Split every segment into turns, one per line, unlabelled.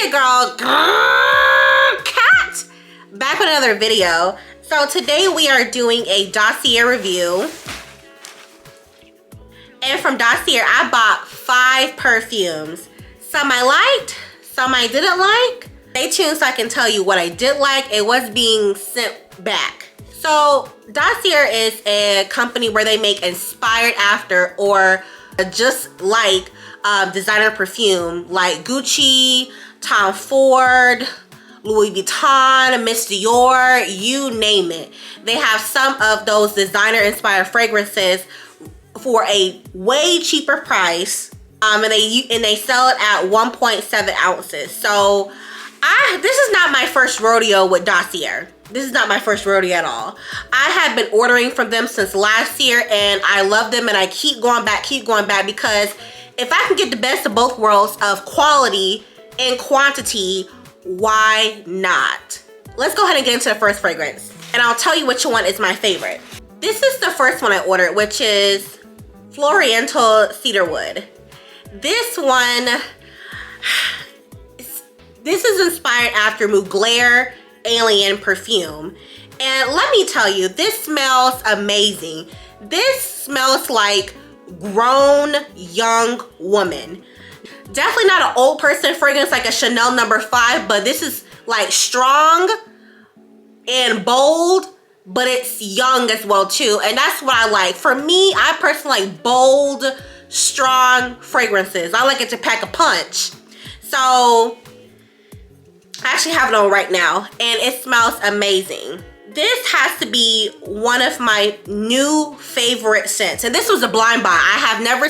your girl, Cat, back with another video. So today we are doing a Dossier review. And from Dossier, I bought 5 perfumes. Some I liked, some I didn't like. Stay tuned so I can tell you what I did like and what's being sent back. So Dossier is a company where they make inspired after or just like designer perfume like Gucci, Tom Ford, Louis Vuitton, Miss Dior, you name it. They have some of those designer inspired fragrances for a way cheaper price, and they sell it at 1.7 ounces. So this is not my first rodeo with Dossier. This is not my first rodeo at all. I have been ordering from them since last year and I love them, and I keep going back because if I can get the best of both worlds of quality and quantity, why not? Let's go ahead and get into the first fragrance and I'll tell you which one is my favorite. This is the first one I ordered, which is Florential Cedarwood. This one, this is inspired after Mugler Alien perfume. And let me tell you, this smells amazing. This smells like grown young woman. Definitely not an old person fragrance like a Chanel No. 5, but this is like strong and bold, but it's young as well too. And that's what I like. For me, I personally like bold, strong fragrances. I like it to pack a punch. So I actually have it on right now and it smells amazing. This has to be one of my new favorite scents. And this was a blind buy. I have never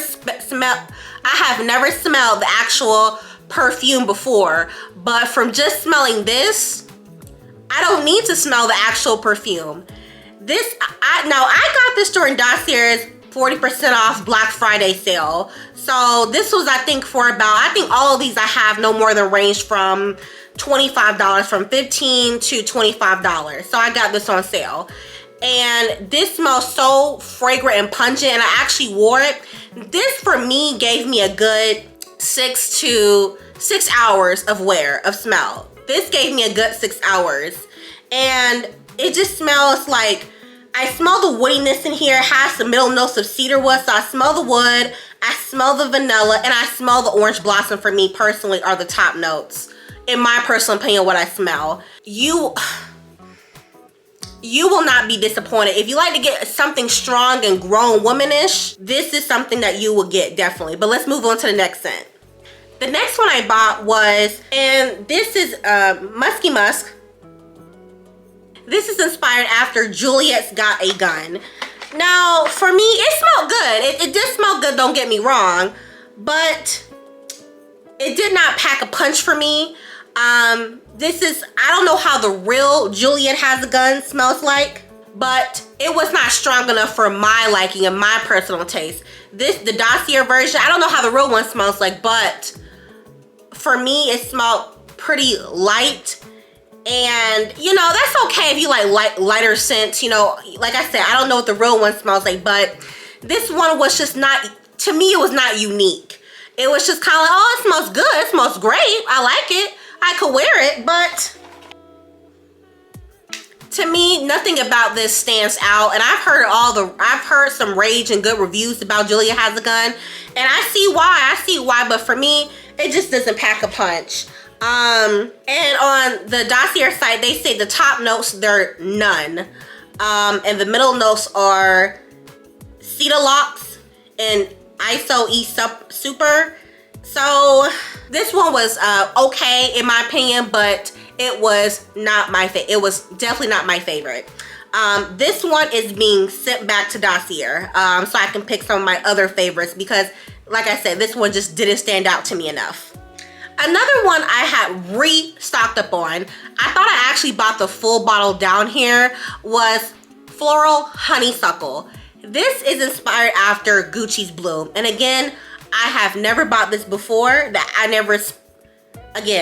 smelled the actual perfume before, but from just smelling this, I don't need to smell the actual perfume. Now I got this during Dossier's 40% off Black Friday sale. So this was, I think, for about, I think all of these I have no more than range from $25, from $15 to $25. So I got this on sale. And this smells so fragrant and pungent, and I actually wore it. This for me gave me a good 6 hours of wear, of smell. This gave me a good 6 hours. And it just smells like, I smell the woodiness in here. It has some middle notes of cedarwood. So I smell the wood, I smell the vanilla, and I smell the orange blossom. For me personally are the top notes. In my personal opinion, what I smell. You will not be disappointed. If you like to get something strong and grown womanish, this is something that you will get, definitely. But let's move on to the next scent. The next one I bought was, and this is Musky Musk. This is inspired after Juliette's Got a Gun. Now, for me, it smelled good. It did smell good, don't get me wrong, but it did not pack a punch for me. This is, I don't know how the real Juliette Has a Gun smells like, but it was not strong enough for my liking and my personal taste. The Dossier version, I don't know how the real one smells like, but for me, it smelled pretty light. And, you know, that's okay if you like lighter scents, you know. Like I said, I don't know what the real one smells like, but this one was just not, to me, it was not unique. It was just kind of like, oh, it smells good, it smells great, I like it, I could wear it, but to me, nothing about this stands out. And I've heard some rage and good reviews about Juliette Has a Gun, and I see why, but for me, it just doesn't pack a punch. And on the Dossier site, they say the top notes, they're none. And the middle notes are Cedar Locks and ISO E Super. So this one was okay in my opinion, but it was not my favorite. It was definitely not my favorite. This one is being sent back to Dossier, so I can pick some of my other favorites because, like I said, this one just didn't stand out to me enough. Another one I had restocked up on, I thought I actually bought the full bottle down here, was Floral Honeysuckle. This is inspired after Gucci's Bloom. And again, I have never bought this before. I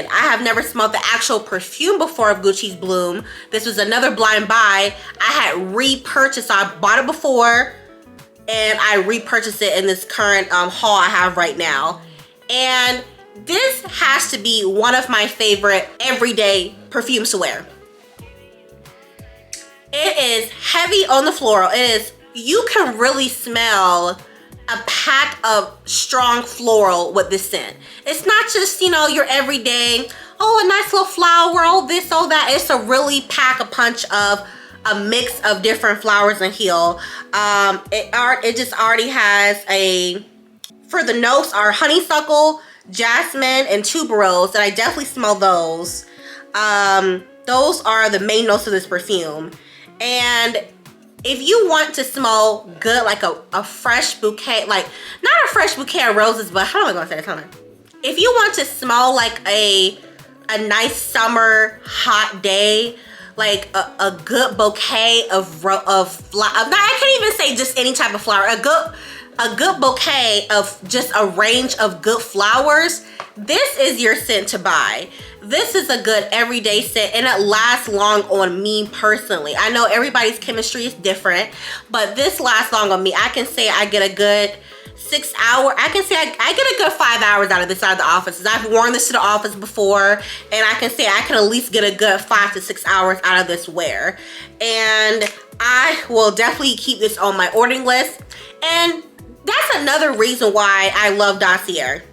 have never smelled the actual perfume before of Gucci's Bloom. This was another blind buy. I had repurchased, I bought it before and I repurchased it in this current haul I have right now. And This has to be one of my favorite everyday perfumes to wear. It is heavy on the floral. It is, you can really smell a pack of strong floral with this scent. It's not just, you know, your everyday, oh, a nice little flower, oh this, oh that. It's a really pack a punch of a mix of different flowers and heel. It just already has a, for the notes are honeysuckle, jasmine, and tuberose, and I definitely smell those. Those are the main notes of this perfume. And if you want to smell good, like a fresh bouquet, like not a fresh bouquet of roses, but how am I gonna say this? Hold on. If you want to smell like a nice summer hot day, like a good bouquet of flowers. I can't even say just any type of flower. A good bouquet of just a range of good flowers. This is your scent to buy. This is a good everyday scent, and it lasts long on me personally. I know everybody's chemistry is different, but this lasts long on me. I can say I get a good 6 hour, I can say I get a good 5 hours out of this out of the office. I've worn this to the office before, and I can say I can at least get a good 5 to 6 hours out of this wear. And I will definitely keep this on my ordering list. And that's another reason why I love Dossier.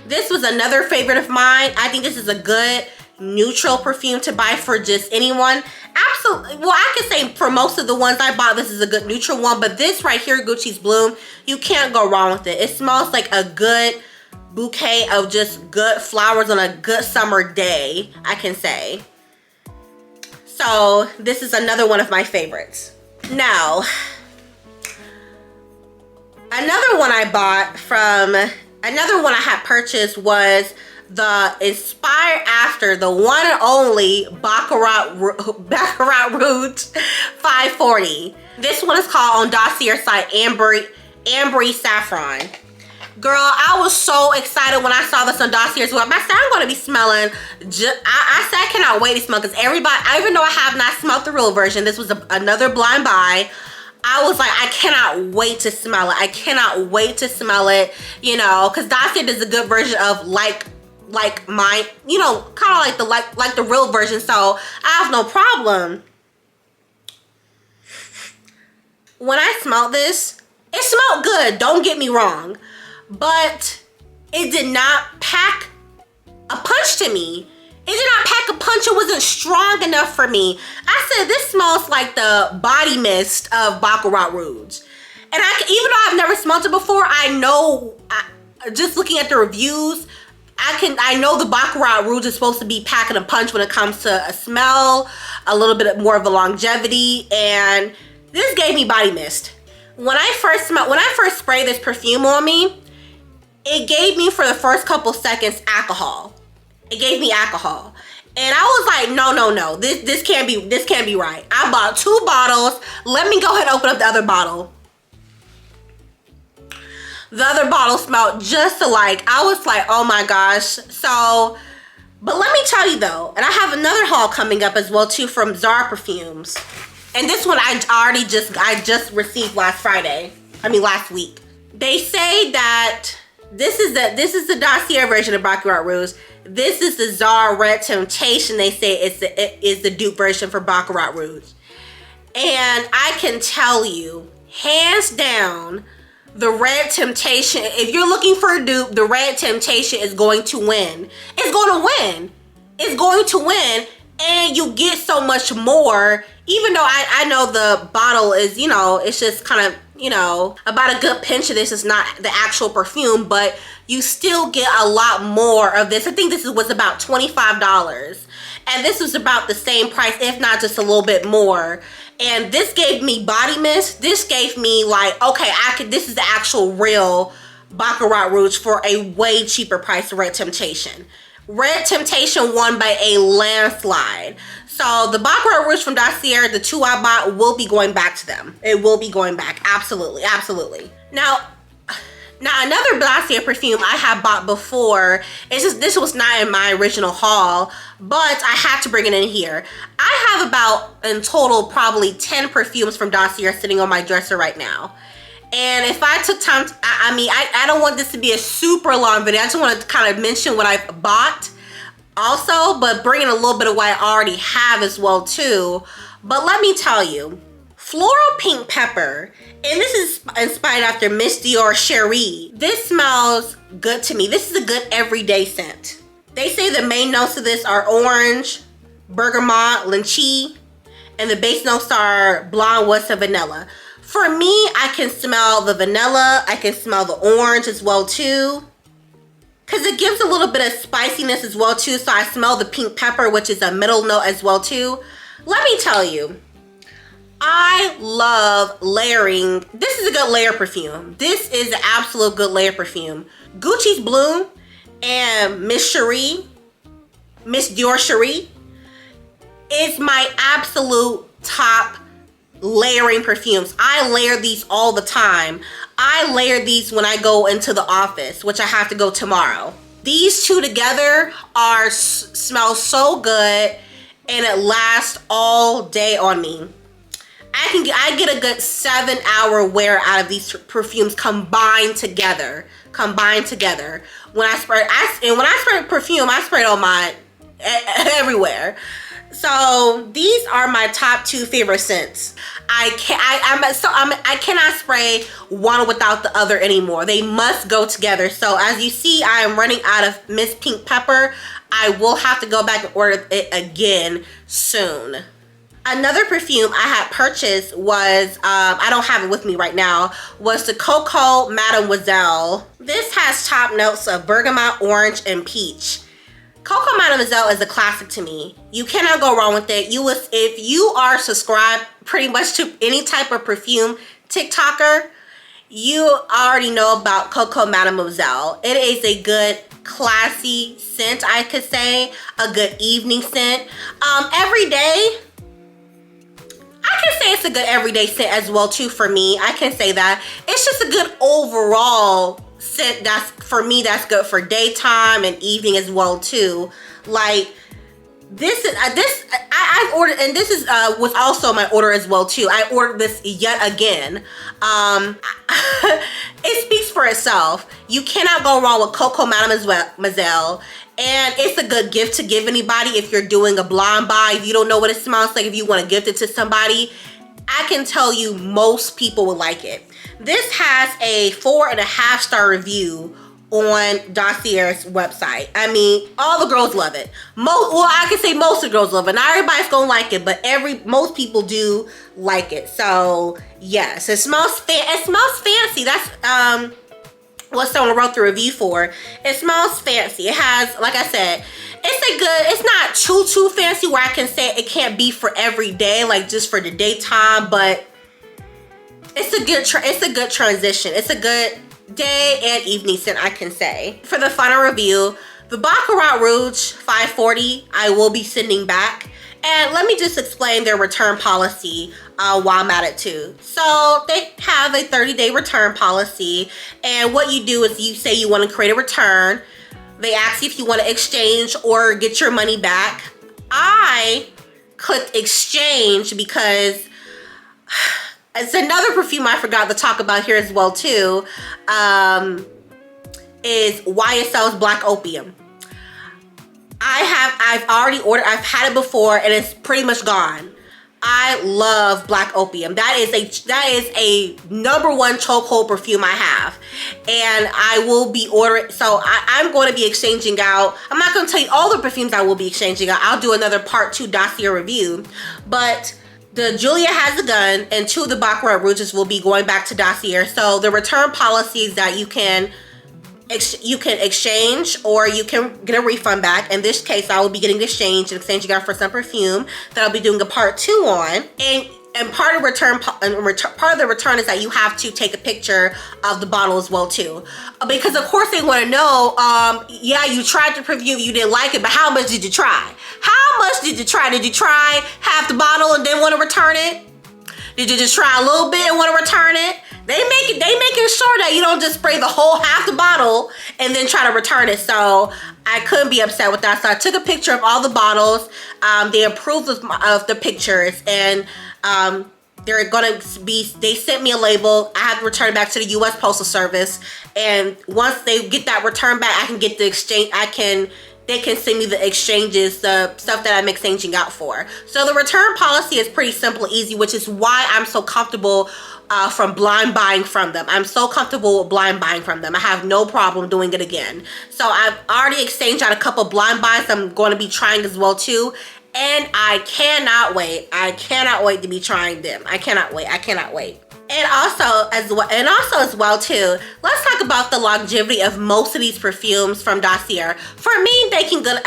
This was another favorite of mine. I think this is a good neutral perfume to buy for just anyone. Absolutely. Well, I can say for most of the ones I bought, this is a good neutral one. But this right here, Gucci's Bloom, you can't go wrong with it. It smells like a good bouquet of just good flowers on a good summer day, I can say. So this is another one of my favorites. Now, another one I bought from, another one I had purchased was the Inspire After, the one and only Baccarat Rouge 540. This one is called on Dossier site Ambery Saffron. Girl, I was so excited when I saw this on Dossier's web. I said I'm going to be smelling, I said I cannot wait to smell, because everybody, even though I have not smelled the real version, this was another blind buy. I was like, I cannot wait to smell it. I cannot wait to smell it, you know, because Dossier does a good version of like mine, you know, kind of like the real version, so I have no problem. When I smelled this, it smelled good, don't get me wrong, but it did not pack a punch to me. It did not pack a punch. It wasn't strong enough for me. I said, this smells like the body mist of Baccarat Rouge. And even though I've never smelled it before, I know, just looking at the reviews, I know the Baccarat Rouge is supposed to be packing a punch when it comes to a smell, a little bit more of a longevity, and this gave me body mist. When I first sprayed this perfume on me, it gave me, for the first couple seconds, alcohol. It gave me alcohol. And I was like, no, this can't be right. I bought 2 bottles. Let me go ahead and open up the other bottle. The other bottle smelled just alike. I was like, oh my gosh. So, but let me tell you though, and I have another haul coming up as well too from Zara Perfumes. And this one I just received last week. They say that this is the Dossier version of Baccarat Rouge. This is the Zara Red Temptation. They say it's the dupe version for Baccarat Rouge. And I can tell you, hands down, the Red Temptation, if you're looking for a dupe, the Red Temptation is going to win. It's going to win. It's going to win. And you get so much more, even though I know the bottle is, you know, it's just kind of, you know, about a good pinch of this is not the actual perfume, but you still get a lot more of this. I think this was about $25. And this was about the same price, if not just a little bit more. And this gave me body mist. This gave me like, okay, this is the actual real Baccarat Rouge for a way cheaper price than Red Temptation. Red Temptation won by a landslide. So the Baccarat Rouge from Dossier, the 2 I bought, will be going back to them. It will be going back, absolutely, absolutely. Now another Dossier perfume I have bought before, this was not in my original haul, but I had to bring it in here. I have about, in total, probably 10 perfumes from Dossier sitting on my dresser right now. And if I took time, I don't want this to be a super long video. I just want to kind of mention what I bought also, but bring in a little bit of what I already have as well too. But let me tell you, Floral Pink Pepper, and this is inspired after Miss Dior Cherie. This smells good to me. This is a good everyday scent. They say the main notes of this are orange, bergamot, lychee, and the base notes are blonde wuss and vanilla. For me, I can smell the vanilla, I can smell the orange as well too, because it gives a little bit of spiciness as well too. So I smell the pink pepper, which is a middle note as well too. Let me tell you, I love layering. This is a good layer perfume. This is an absolute good layer perfume. Gucci's Bloom and Miss Dior Cherie is my absolute top layering perfumes. I layer these all the time. I layer these when I go into the office, which I have to go tomorrow. These two together smell so good, and it lasts all day on me. I get a good 7-hour wear out of these perfumes combined together. When I spray perfume, I spray it on my everywhere. So these are my top 2 favorite scents. I cannot spray one without the other anymore. They must go together. So as you see, I am running out of Miss Pink Pepper. I will have to go back and order it again soon. Another perfume I had purchased was, I don't have it with me right now, was the Coco Mademoiselle. This has top notes of bergamot, orange, and peach. Coco Mademoiselle is a classic to me. You cannot go wrong with it. If you are subscribed pretty much to any type of perfume TikToker, you already know about Coco Mademoiselle. It is a good classy scent, I could say. A good evening scent. Every day, I can say it's a good everyday scent as well too for me. I can say that. It's just a good overall scent for me that's good for daytime and evening as well too. Like this is I've ordered, and this is was also my order as well too. I ordered this yet again. It speaks for itself. You cannot go wrong with Coco Mademoiselle. And it's a good gift to give anybody if you're doing a blind buy. If you don't know what it smells like, if you want to gift it to somebody, I can tell you most people will like it. This has a 4.5-star review on Dossier's website. I mean, all the girls love it. I can say most of the girls love it. Not everybody's gonna like it, but most people do like it. So yes, it smells fancy. That's what someone wrote the review for. It smells fancy. It has, like I said, it's not too fancy where I can say it can't be for every day, like just for the daytime, but it's a good transition. It's a good day and evening scent, I can say. For the final review, the Baccarat Rouge 540, I will be sending back. And let me just explain their return policy while I'm at it too. So they have a 30-day return policy, and what you do is you say you want to create a return. They ask you if you want to exchange or get your money back. I clicked exchange because it's another perfume I forgot to talk about here as well too, is YSL's Black Opium. I've already ordered, I've had it before, and it's pretty much gone. I love Black Opium. That is a #1 chokehold perfume I have, and I will be ordering. So I'm going to be exchanging out. I'm not going to tell you all the perfumes I will be exchanging out. I'll do another part 2 Dossier review, but the Juliette Has a Gun and 2 of the Baccarat Rouges will be going back to Dossier. So the return policy is that you can exchange or you can get a refund back. In this case, I will be getting the exchange and exchanging out for some perfume that I'll be doing a part 2 on. And part of the return is that you have to take a picture of the bottle as well too, because of course they want to know. Yeah, you tried the perfume, you didn't like it, but how much did you try? How much did you try? Did you try half the bottle and then want to return it? Did you just try a little bit and want to return it? They making sure that you don't just spray the whole half the bottle and then try to return it. So I couldn't be upset with that. So I took a picture of all the bottles. They approved of the pictures, and they sent me a label. I have to return it back to the US Postal Service. And once they get that return back, I can get the exchange, they can send me the exchanges, the stuff that I'm exchanging out for. So the return policy is pretty simple and easy, which is why I'm so comfortable from blind buying from them. I'm so comfortable with blind buying from them. I have no problem doing it again. So I've already exchanged out a couple blind buys I'm going to be trying as well too. And I cannot wait. I cannot wait to be trying them. I cannot wait. I cannot wait. And also as well too, let's talk about the longevity of most of these perfumes from Dossier. For me, they can get,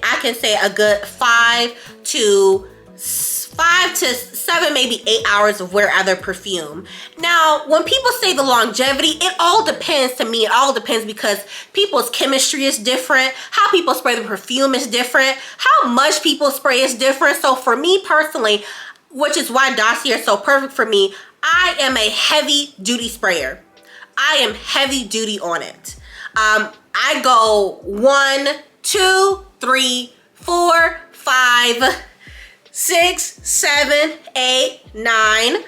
I can say, a good 5 to 7, maybe 8 hours of wear out of perfume. Now, when people say the longevity, it all depends to me. It all depends because people's chemistry is different. How people spray the perfume is different. How much people spray is different. So for me personally, which is why Dossier is so perfect for me, I am a heavy duty sprayer. I am heavy duty on it. I go 1, 2, 3, 4, 5, 6, 7, 8, 9,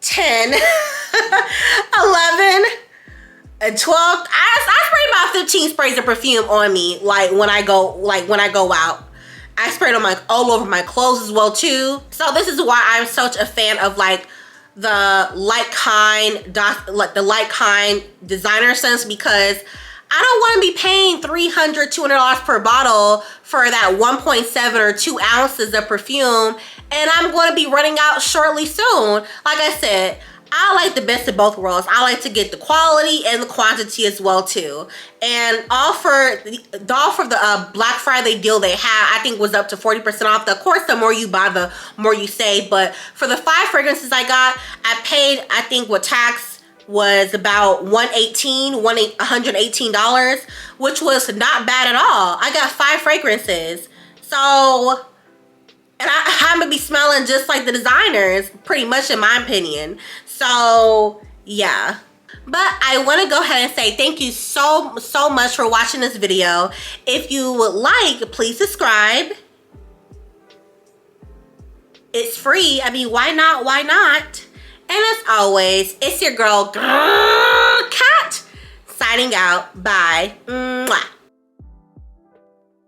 10, 11, and 12. I spray about 15 sprays of perfume on me, like when I go out. I sprayed on all over my clothes as well too. So this is why I'm such a fan of like the light kind designer scents, because I don't want to be paying $300, $200 per bottle for that 1.7 or 2 ounces of perfume, and I'm going to be running out shortly soon. Like I said, I like the best of both worlds. I like to get the quality and the quantity as well too. And for the Black Friday deal they had, I think was up to 40% off. Of course, the more you buy, the more you save. But for the 5 fragrances I got, I paid, I think with tax, was about $118, which was not bad at all. I got 5 fragrances. So, and I'm gonna be smelling just like the designers, pretty much in my opinion. So, yeah. But I want to go ahead and say thank you so much for watching this video. If you would like, please subscribe. It's free. I mean, why not? Why not? And as always, it's your girl, Cat, signing out. Bye. Mwah.